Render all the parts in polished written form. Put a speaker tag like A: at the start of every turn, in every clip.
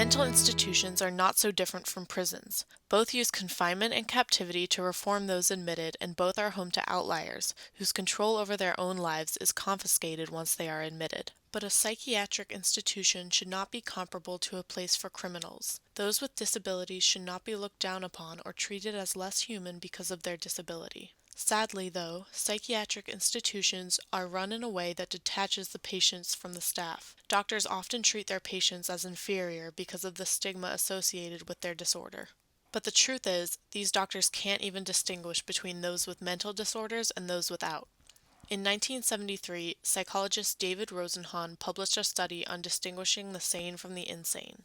A: Mental institutions are not so different from prisons. Both use confinement and captivity to reform those admitted, and both are home to outliers, whose control over their own lives is confiscated once they are admitted. But a psychiatric institution should not be comparable to a place for criminals. Those with disabilities should not be looked down upon or treated as less human because of their disability. Sadly, though, psychiatric institutions are run in a way that detaches the patients from the staff. Doctors often treat their patients as inferior because of the stigma associated with their disorder. But the truth is, these doctors can't even distinguish between those with mental disorders and those without. In 1973, psychologist David Rosenhan published a study on distinguishing the sane from the insane.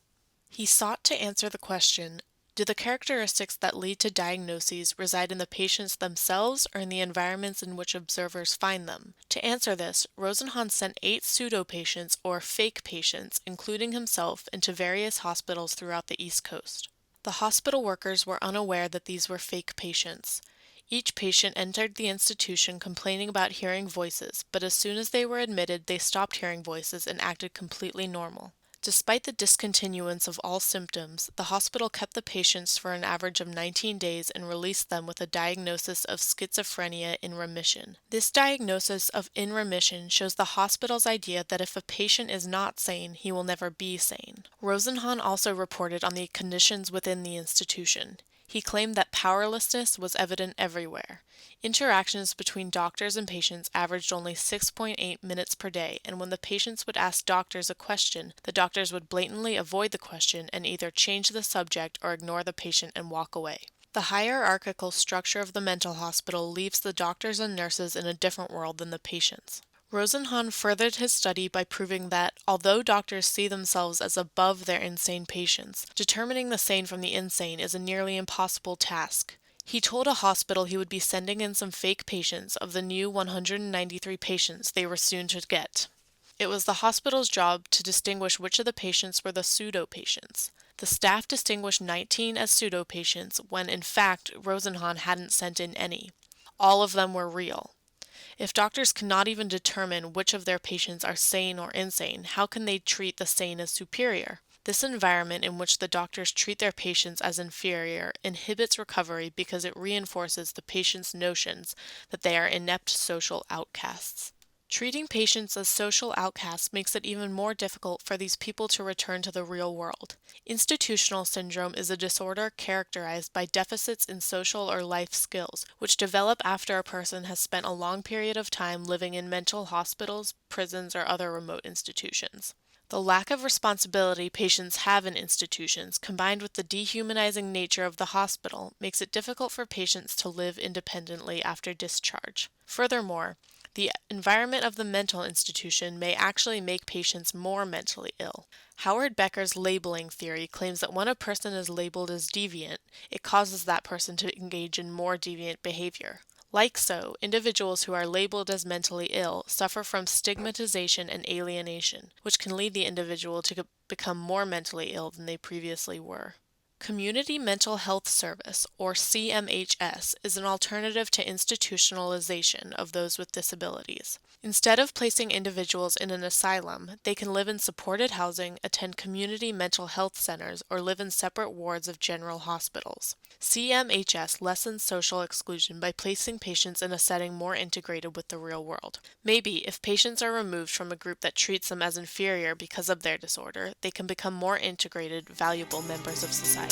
A: He sought to answer the question, do the characteristics that lead to diagnoses reside in the patients themselves or in the environments in which observers find them? To answer this, Rosenhan sent 8 pseudo-patients or fake patients, including himself, into various hospitals throughout the East Coast. The hospital workers were unaware that these were fake patients. Each patient entered the institution complaining about hearing voices, but as soon as they were admitted, they stopped hearing voices and acted completely normal. Despite the discontinuance of all symptoms, the hospital kept the patients for an average of 19 days and released them with a diagnosis of schizophrenia in remission. This diagnosis of in remission shows the hospital's idea that if a patient is not sane, he will never be sane. Rosenhan also reported on the conditions within the institution. He claimed that powerlessness was evident everywhere. Interactions between doctors and patients averaged only 6.8 minutes per day, and when the patients would ask doctors a question, the doctors would blatantly avoid the question and either change the subject or ignore the patient and walk away. The hierarchical structure of the mental hospital leaves the doctors and nurses in a different world than the patients. Rosenhan furthered his study by proving that, although doctors see themselves as above their insane patients, determining the sane from the insane is a nearly impossible task. He told a hospital he would be sending in some fake patients of the new 193 patients they were soon to get. It was the hospital's job to distinguish which of the patients were the pseudo-patients. The staff distinguished 19 as pseudo-patients when, in fact, Rosenhan hadn't sent in any. All of them were real. If doctors cannot even determine which of their patients are sane or insane, how can they treat the sane as superior? This environment in which the doctors treat their patients as inferior inhibits recovery because it reinforces the patient's notions that they are inept social outcasts. Treating patients as social outcasts makes it even more difficult for these people to return to the real world. Institutional syndrome is a disorder characterized by deficits in social or life skills, which develop after a person has spent a long period of time living in mental hospitals, prisons, or other remote institutions. The lack of responsibility patients have in institutions, combined with the dehumanizing nature of the hospital, makes it difficult for patients to live independently after discharge. Furthermore, the environment of the mental institution may actually make patients more mentally ill. Howard Becker's labeling theory claims that when a person is labeled as deviant, it causes that person to engage in more deviant behavior. Like so, individuals who are labeled as mentally ill suffer from stigmatization and alienation, which can lead the individual to become more mentally ill than they previously were. Community Mental Health Service, or CMHS, is an alternative to institutionalization of those with disabilities. Instead of placing individuals in an asylum, they can live in supported housing, attend community mental health centers, or live in separate wards of general hospitals. CMHS lessens social exclusion by placing patients in a setting more integrated with the real world. Maybe, if patients are removed from a group that treats them as inferior because of their disorder, they can become more integrated, valuable members of society.